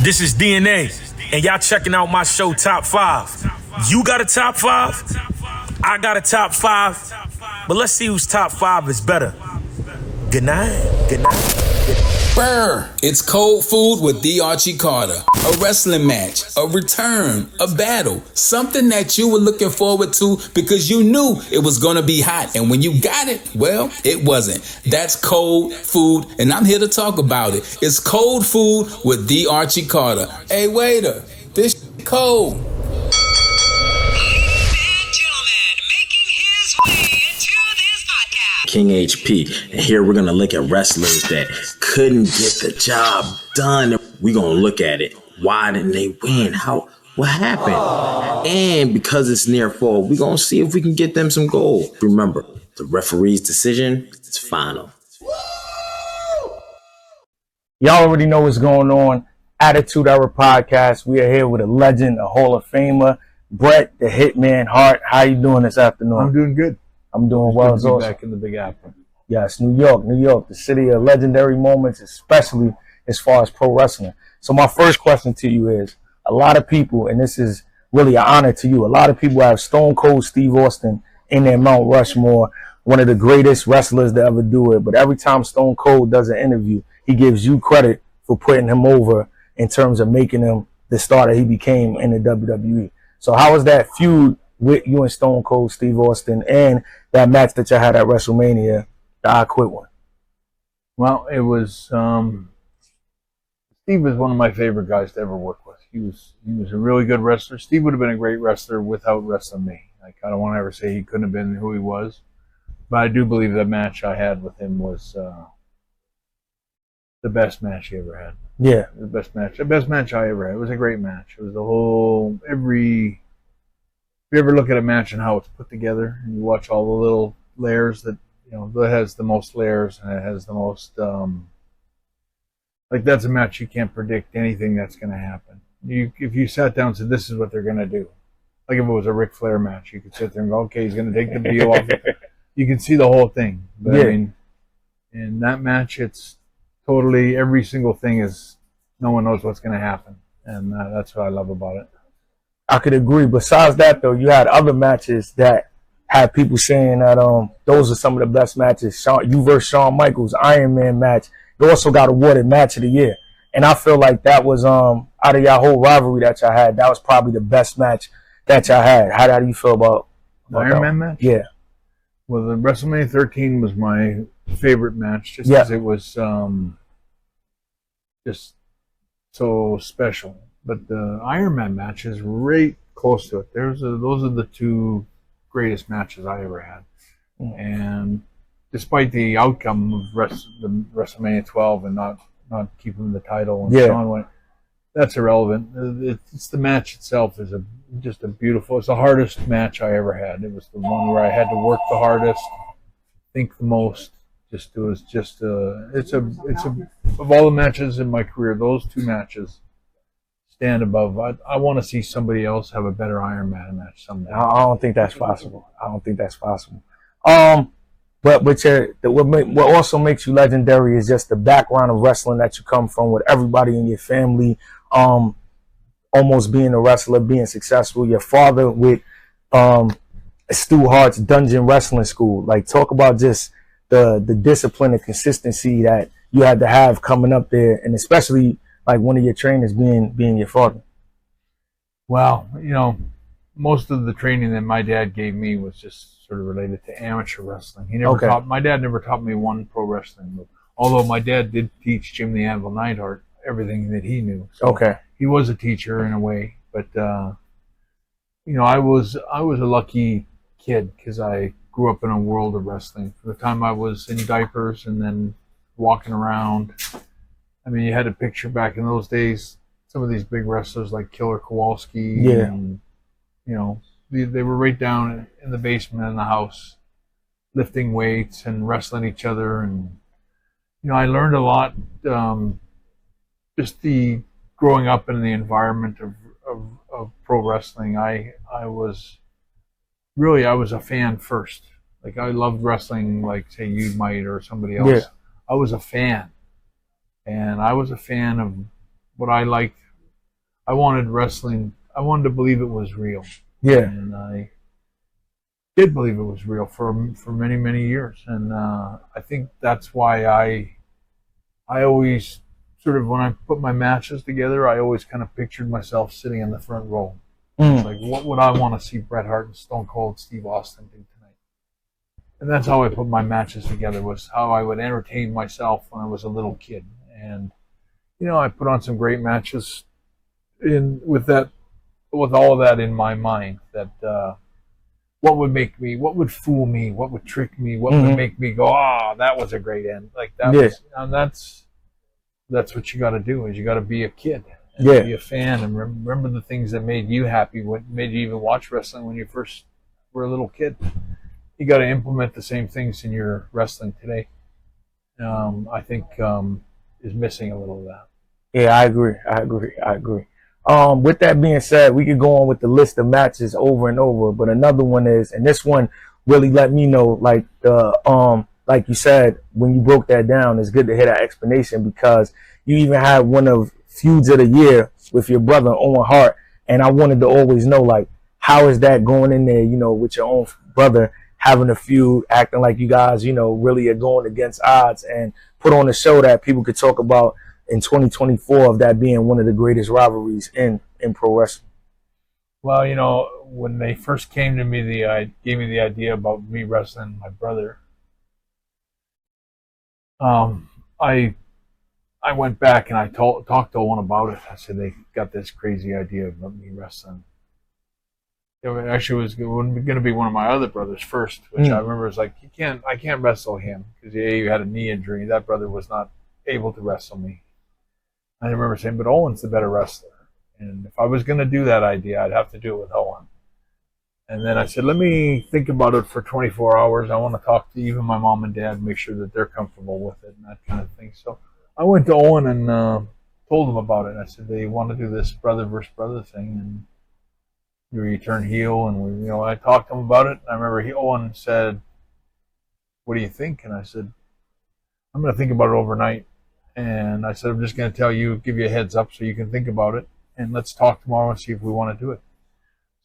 This is DNA, and y'all checking out my show, Top 5. You got a top 5? I got a top 5. But let's see whose top 5 is better. Good night. Good night. Brr! It's Cold Food with D. Archie Carter. A wrestling match, a return, a battle, something that you were looking forward to because you knew it was gonna be hot. And when you got it, well, it wasn't. That's Cold Food, and I'm here to talk about it. It's Cold Food with D. Archie Carter. Hey, waiter, this cold. King HP, and here we're gonna look at wrestlers that couldn't get the job done. We're gonna look at it. Why didn't they win? What happened? And because it's near fall, we're gonna see if we can get them some gold. Remember, the referee's decision is final. Y'all already know what's going on. Attitude Era Podcast. We are here with a legend, a Hall of Famer, Bret the Hitman Hart. How you doing this afternoon? I'm doing good. I'm doing well. Good to be back in the Big Apple. Yes, New York, the city of legendary moments, especially as far as pro wrestling. So my first question to you is, a lot of people, and this is really an honor to you, a lot of people have Stone Cold Steve Austin in their Mount Rushmore, one of the greatest wrestlers to ever do it. But every time Stone Cold does an interview, he gives you credit for putting him over in terms of making him the star that he became in the WWE. So how was that feud with you and Stone Cold Steve Austin and that match that you had at WrestleMania, the I Quit one? Well, it was Steve was one of my favorite guys to ever work with. He was a really good wrestler. Steve would have been a great wrestler without wrestling me. Like, I don't want to ever say he couldn't have been who he was, but I do believe that match I had with him was the best match he ever had. Yeah, the best match I ever had. It was a great match. It was the whole If you ever look at a match and how it's put together, and you watch all the little layers that, that has the most layers and it has the most, that's a match you can't predict anything that's going to happen. If you sat down and said, this is what they're going to do. Like if it was a Ric Flair match, you could sit there and go, okay, he's going to take the deal off. You can see the whole thing. But yeah. I mean, in that match, it's totally, every single thing is, no one knows what's going to happen. And that's what I love about it. I could agree. Besides that, though, you had other matches that had people saying that those are some of the best matches. You versus Shawn Michaels, Iron Man match. You also got awarded Match of the Year. And I feel like that was, out of your whole rivalry that y'all had, that was probably the best match that y'all had. How do you feel about the Iron Man match? Yeah. Well, the WrestleMania 13 was my favorite match just because it was just so special. But the Iron Man match is right close to it. Those are the two greatest matches I ever had. And despite the outcome of the WrestleMania 12 and not keeping the title and Shawn went, that's irrelevant. It's the match itself is just a beautiful. It's the hardest match I ever had. It was the one where I had to work the hardest, think the most. Of all the matches in my career, those two matches stand above. I want to see somebody else have a better Iron Man match someday. I don't think that's possible. But what also makes you legendary is just the background of wrestling that you come from, with everybody in your family almost being a wrestler, being successful. Your father with Stu Hart's Dungeon Wrestling School. Like, talk about just the discipline and consistency that you had to have coming up there, and especially like one of your trainers being your father. Well, most of the training that my dad gave me was just sort of related to amateur wrestling. My dad never taught me one pro wrestling move. Although my dad did teach Jim the Anvil Neidhart everything that he knew. So he was a teacher in a way, but I was a lucky kid because I grew up in a world of wrestling. From the time I was in diapers and then walking around. I mean, you had a picture back in those days, some of these big wrestlers like Killer Kowalski. Yeah. And, they were right down in the basement in the house, lifting weights and wrestling each other. And, I learned a lot, just the growing up in the environment of pro wrestling. I was a fan first. Like, I loved wrestling, like, say, you might or somebody else. Yeah. I was a fan. And I was a fan of what I liked I wanted wrestling. I wanted to believe it was real. Yeah. And I did believe it was real for many years, and I think that's why I always sort of, when I put my matches together, I always kind of pictured myself sitting in the front row. It's like, what would I want to see Bret Hart and Stone Cold Steve Austin do tonight? And that's how I put my matches together, was how I would entertain myself when I was a little kid. And I put on some great matches with all of that in my mind. That what would make me, what would fool me, what would trick me, what would make me go, that was a great end. Like that was, and that's what you got to do, is you got to be a kid. And be a fan and remember the things that made you happy, what made you even watch wrestling when you first were a little kid. You got to implement the same things in your wrestling today. I think is missing a little of that. Yeah, I agree. With that being said, we could go on with the list of matches over and over, but another one is, and this one really let me know, like like you said, when you broke that down, it's good to hear that explanation, because you even had one of feuds of the year with your brother Owen Hart, and I wanted to always know, like, how is that going in there, with your own brother, having a feud, acting like you guys, really are going against odds, and put on a show that people could talk about in 2024 of that being one of the greatest rivalries in pro wrestling? Well, when they first came to me, gave me the idea about me wrestling my brother, I went back and I talked to Owen about it. I said, they got this crazy idea about me wrestling. It actually was going to be one of my other brothers first, which I remember was like, I can't wrestle him, because he had a knee injury. That brother was not able to wrestle me. I remember saying, but Owen's the better wrestler. And if I was going to do that idea, I'd have to do it with Owen. And then I said, let me think about it for 24 hours. I want to talk to even my mom and dad, make sure that they're comfortable with it and that kind of thing. So I went to Owen and told him about it. I said, they want to do this brother versus brother thing, and you turn heel. And I talked to him about it. And I remember Owen said, what do you think? And I said, I'm going to think about it overnight. And I said, I'm just going to tell you, give you a heads up so you can think about it. And let's talk tomorrow and see if we want to do it.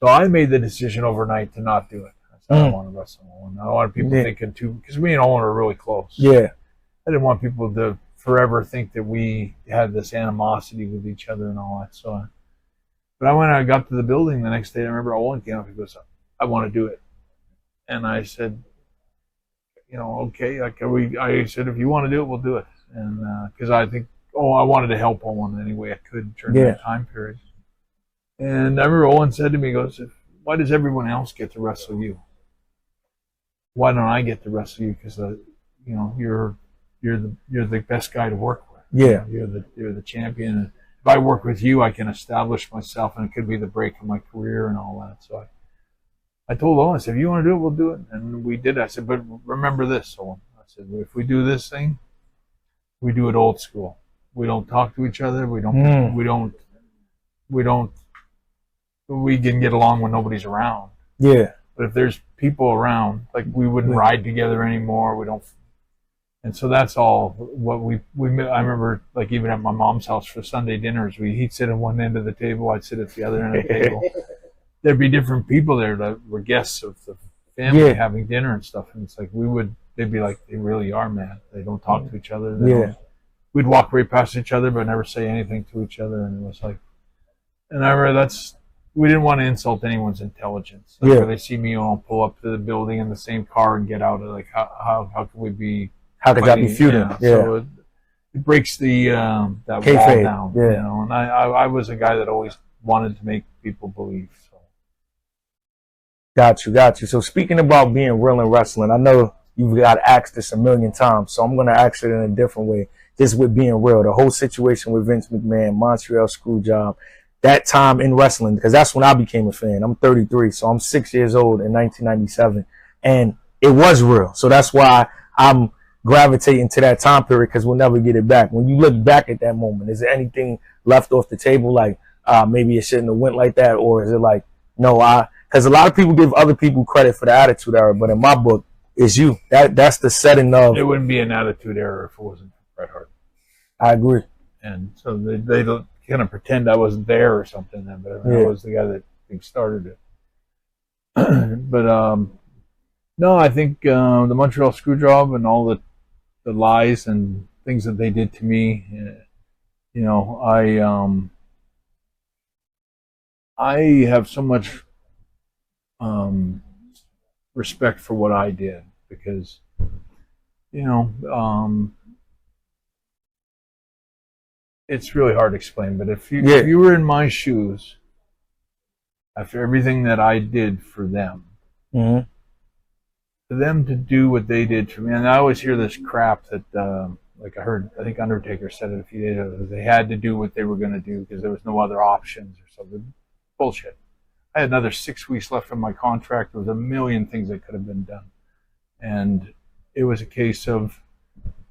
So I made the decision overnight to not do it. I said, I don't want to wrestle Owen. I don't want people thinking too, because me and Owen are really close. Yeah. I didn't want people to forever think that we had this animosity with each other and all that. So, but when I got to the building the next day, I remember Owen came up and goes, I want to do it. And I said, okay. I said, if you want to do it, we'll do it. And because I think, I wanted to help Owen any way I could during that time period. And I remember Owen said to me, he goes, why does everyone else get to wrestle you? Why don't I get to wrestle you? Because you're the best guy to work with. Yeah, you're the champion. And if I work with you, I can establish myself, and it could be the break of my career and all that. So I told Owen, I said, if you want to do it, we'll do it. And we did. I said, but remember this, Owen. I said, if we do this thing, we do it old school. We don't talk to each other. We can get along when nobody's around. Yeah. But if there's people around, like, we wouldn't ride together anymore. We don't. And so that's all what I remember, like, even at my mom's house for Sunday dinners, he'd sit at one end of the table, I'd sit at the other end of the table. There'd be different people there that were guests of the family having dinner and stuff. And it's like, they'd be like, they really are mad. They don't talk to each other. We'd walk right past each other, but never say anything to each other. And it was like, and I remember we didn't want to insult anyone's intelligence. Like, where they see me, pull up to the building in the same car and get out. Like, how can we be? How could that be feuding? Yeah. So it breaks the that wall down. Yeah. And I was a guy that always wanted to make people believe. So. Got you. So speaking about being real in wrestling, I know you've got asked this a million times, so I'm going to ask it in a different way. Just with being real, the whole situation with Vince McMahon, Montreal Screwjob, that time in wrestling, because that's when I became a fan. I'm 33, so I'm 6 years old in 1997, and it was real. So that's why I'm gravitating to that time period, because we'll never get it back. When you look back at that moment, is there anything left off the table, like maybe it shouldn't have went like that, or is it like, no, because a lot of people give other people credit for the Attitude Era, but in my book, it's you. That's the setting of. It wouldn't be an Attitude Era if it wasn't Bret Hart. I agree. And so they don't, kind of pretend I wasn't there or something. But I was the guy that started it. But no, I think the Montreal Screwjob and all the lies and things that they did to me, you know, I have so much respect for what I did because, you know, it's really hard to explain. But if you were in my shoes, after everything that I did for them, for them to do what they did for me, and I always hear this crap that, like I think Undertaker said it a few days ago, they had to do what they were going to do because there was no other options or something. Bullshit. I had another 6 weeks left on my contract. There was a million things that could have been done. And it was a case of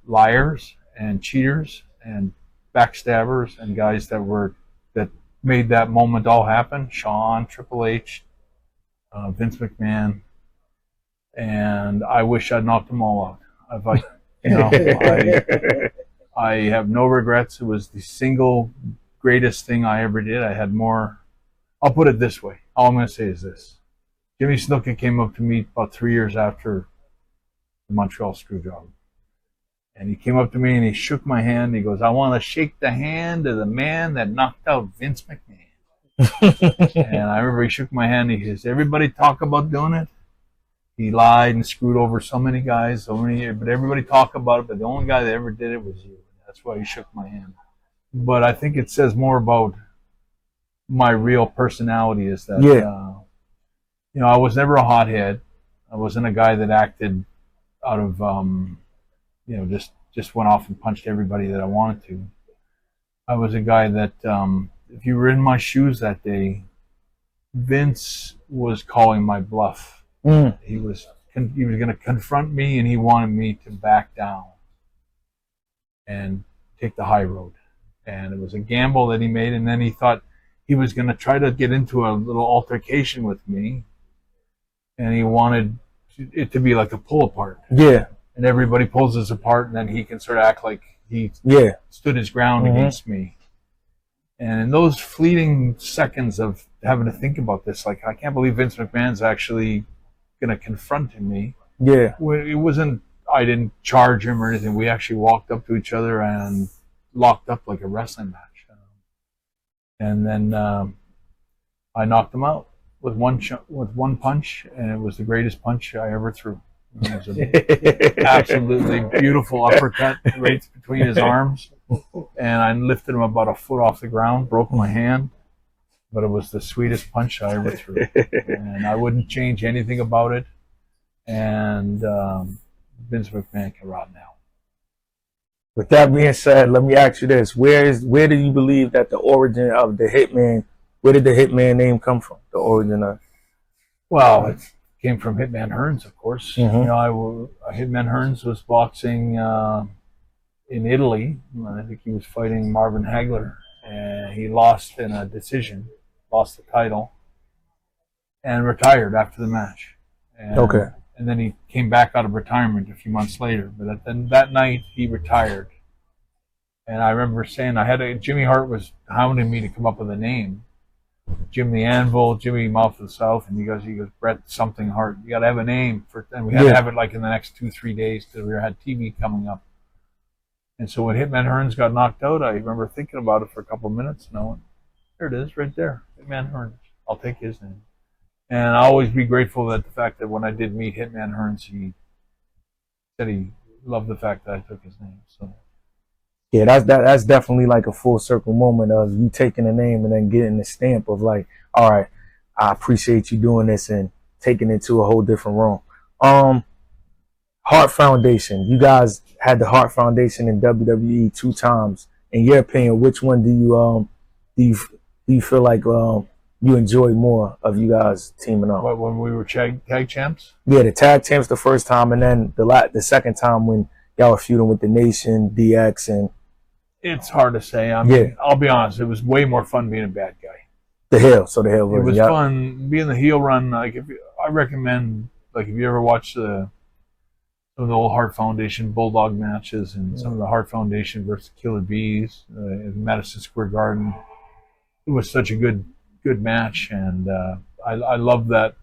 liars and cheaters and backstabbers and guys that made that moment all happen. Shawn, Triple H, Vince McMahon, and I wish I'd knocked them all out. I have no regrets. It was the single greatest thing I ever did. I had more. I'll put it this way. All I'm going to say is this: Jimmy Snuka came up to me about 3 years after the Montreal Screwjob. And he came up to me and he shook my hand. He goes, "I want to shake the hand of the man that knocked out Vince McMahon." And I remember he shook my hand. He says, "Everybody talk about doing it." He lied and screwed over so many guys, so many years, but everybody talk about it. But the only guy that ever did it was you. That's why he shook my hand. But I think it says more about my real personality is that, you know, I was never a hothead. I wasn't a guy that acted out of, you know, just went off and punched everybody that I wanted to. I was a guy that, if you were in my shoes that day, Vince was calling my bluff. He was going to confront me, and he wanted me to back down and take the high road. And it was a gamble that he made, and then he thought he was going to try to get into a little altercation with me, and he wanted it to be like a pull apart. Yeah. And everybody pulls us apart, and then he can sort of act like he stood his ground against me. And in those fleeting seconds of having to think about this, like, I can't believe Vince McMahon's actually going to confront me. Yeah. It wasn't, I didn't charge him or anything. We actually walked up to each other and locked up like a wrestling match. And then I knocked him out with one punch, and it was the greatest punch I ever threw. It was an absolutely beautiful uppercut right between his arms, and I lifted him about a foot off the ground, broke my hand, but it was the sweetest punch I ever threw, and I wouldn't change anything about it. And Vince McMahon can rot now. With that being said, let me ask you this: where do you believe that the origin of the Hitman? Where did the Hitman name come from? The origin of? Well, it came from Hitman Hearns, of course. You know, Hitman Hearns was boxing in Italy. I think he was fighting Marvin Hagler, and he lost in a decision, lost the title, and retired after the match. And, and then he came back out of retirement a few months later. But then that night he retired, and I remember saying Jimmy Hart was hounding me to come up with a name. Jim the Anvil, Jimmy Mouth of the South, and he goes, Bret something Hart. You got to have a name for, and we had to have it like in the next 2-3 days because we had TV coming up. And so when Hitman Hearns got knocked out, I remember thinking about it for a couple of minutes, and I went, there it is, right there, Hitman Hearns. I'll take his name. And I'll always be grateful that the fact that when I did meet Hitman Hearns, he said he loved the fact that I took his name. So. Yeah, that's definitely like a full circle moment of you taking a name and then getting the stamp of like, all right, I appreciate you doing this and taking it to a whole different realm. Hart Foundation. You guys had the Hart Foundation in WWE 2 times. In your opinion, which one do you feel like you enjoy more of you guys teaming up? What, when we were tag champs? Yeah, the tag champs the first time, and then the second time when y'all were feuding with the Nation, DX, and. It's hard to say. I mean, I'll be honest. It was way more fun being a bad guy. The heel version. It was fun being the heel run. Like, I recommend, like, if you ever watch some of the old Hart Foundation Bulldog matches and some of the Hart Foundation versus Killer Bees in Madison Square Garden, was such a good match, and I love that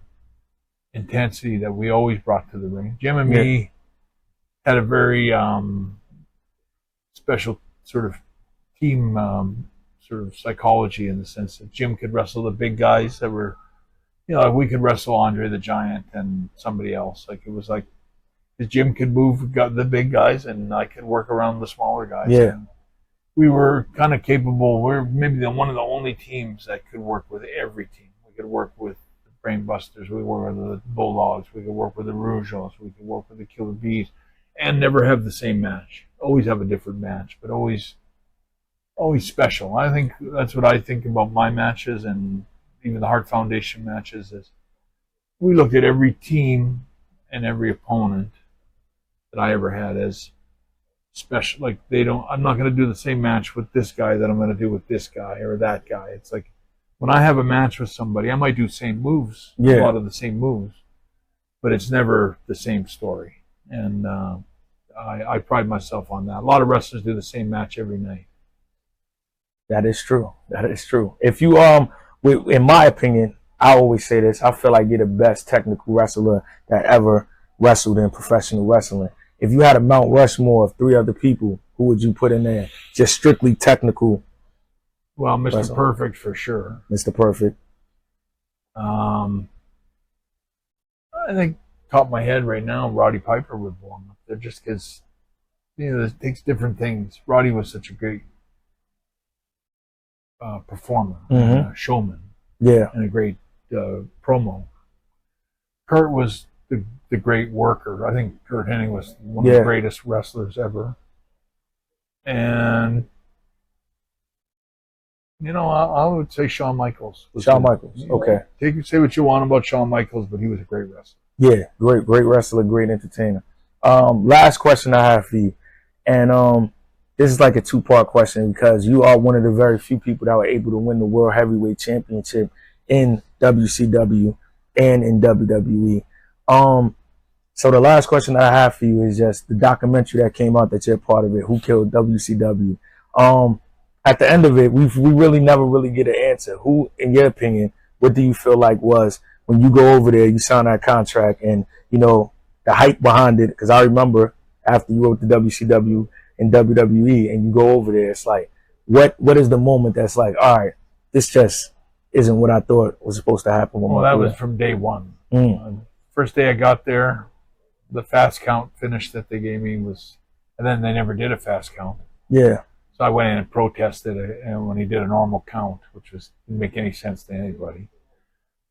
intensity that we always brought to the ring. Jim and me had a very special sort of team sort of psychology, in the sense that Jim could wrestle the big guys that were, like we could wrestle Andre the Giant and somebody else. Like, it was like Jim could move the big guys, and I could work around the smaller guys. Yeah. And we were kind of capable. We're maybe one of the only teams that could work with every team. We could work with the Brainbusters. We work with the Bulldogs. We could work with the Rougeos. We could work with the Killer Bees, and never have the same match. Always have a different match, but always special. I think that's what I think about my matches, and even the Hart Foundation matches, is we looked at every team and every opponent that I ever had as special. Like, I'm not going to do the same match with this guy that I'm going to do with this guy or that guy. It's like, when I have a match with somebody, I might do same moves, a lot of the same moves, but it's never the same story. And I pride myself on that. A lot of wrestlers do the same match every night. That is true. That is true. If you, in my opinion, I always say this, I feel like you're the best technical wrestler that ever wrestled in professional wrestling. If you had a Mount Rushmore of 3 other people, who would you put in there? Just strictly technical. Well, Mr. wrestling. Perfect for sure. Mr. Perfect. I think top of my head right now, Roddy Piper would belong up there, just because, it takes different things. Roddy was such a great performer, showman, and a great promo. Kurt was the great worker. I think Kurt Hennig was one of the greatest wrestlers ever. And I would say Shawn Michaels. Shawn Michaels, okay. Say what you want about Shawn Michaels, but he was a great wrestler. Yeah, great wrestler, great entertainer. Last question I have for you, and this is like a 2-part question, because you are one of the very few people that were able to win the World Heavyweight Championship in WCW and in WWE. So the last question that I have for you is just the documentary that came out that you're part of it, Who Killed WCW? At the end of it, we really never really get an answer. Who, in your opinion, what do you feel like was, when you go over there, you sign that contract, and, the hype behind it? Because I remember after you wrote the WCW and WWE and you go over there, it's like, what is the moment that's like, all right, this just isn't what I thought was supposed to happen? Well, that was from day one. First day I got there, the fast count finish that they gave me was, and then they never did a fast count. Yeah. So I went in and protested when he did a normal count, which didn't make any sense to anybody.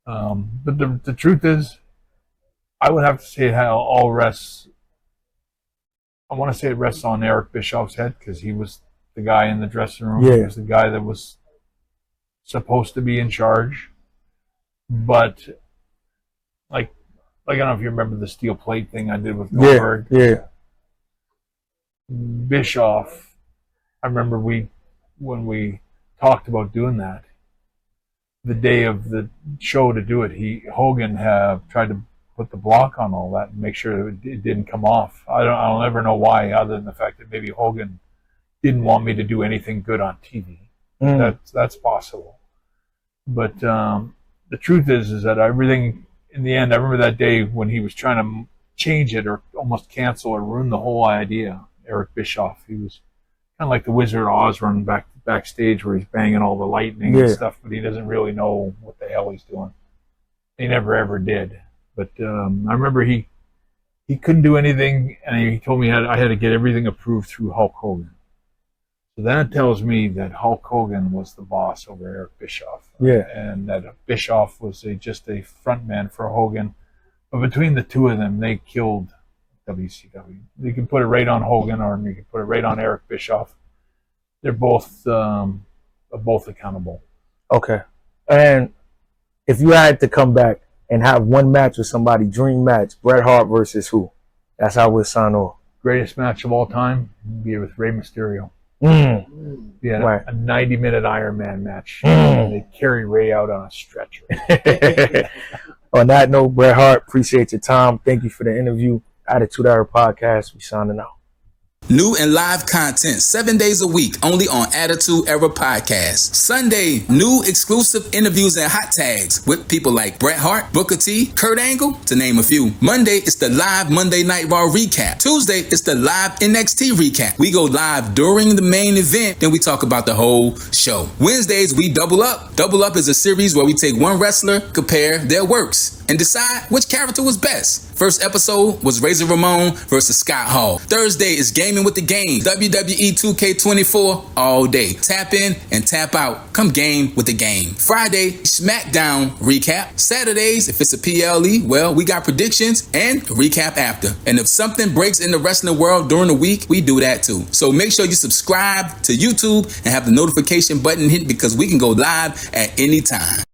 But the truth is, I would have to say how all rests. I want to say it rests on Eric Bischoff's head, because he was the guy in the dressing room. He was the guy that was supposed to be in charge. But like I don't know if you remember the steel plate thing I did with Goldberg. Yeah. Bischoff, I remember when we talked about doing that, the day of the show to do it, Hogan tried to put the block on all that and make sure it didn't come off. I'll never know why, other than the fact that maybe Hogan didn't want me to do anything good on TV. That's possible. But the truth is that everything, in the end, I remember that day when he was trying to change it or almost cancel or ruin the whole idea. Eric Bischoff, he was kind of like the Wizard of Oz running backstage where he's banging all the lightning and stuff, but he doesn't really know what the hell he's doing. He never ever did. But I remember he couldn't do anything, and he told me I had to get everything approved through Hulk Hogan. So that tells me that Hulk Hogan was the boss over Eric Bischoff. Yeah. And that Bischoff was just a front man for Hogan. But between the two of them, they killed WCW. You can put it right on Hogan, or you can put it right on Eric Bischoff. They're both accountable. Okay. And if you had to come back and have one match with somebody, dream match, Bret Hart versus who? That's how we'll sign off. Greatest match of all time would be with Rey Mysterio. Right. A 90-minute Iron Man match. They carry Rey out on a stretcher. On that note, Bret Hart, appreciate your time. Thank you for the interview. Attitude Era Podcast. We signing out. New and live content 7 days a week only on Attitude Era Podcast. Sunday, new exclusive interviews and hot tags with people like Bret Hart, Booker T, Kurt Angle, to name a few. Monday, it's the live Monday Night Raw recap. Tuesday, it's the live NXT recap. We go live during the main event, then we talk about the whole show. Wednesdays, we double up. Double Up is a series where we take one wrestler, compare their works, and decide which character was best. First episode was Razor Ramon versus Scott Hall. Thursday is Gaming with the Game, WWE 2K24 all day. Tap in and tap out. Come game with the game. Friday, SmackDown recap. Saturdays, if it's a PLE, well, we got predictions and recap after. And if something breaks in the wrestling world during the week, we do that too. So make sure you subscribe to YouTube and have the notification button hit because we can go live at any time.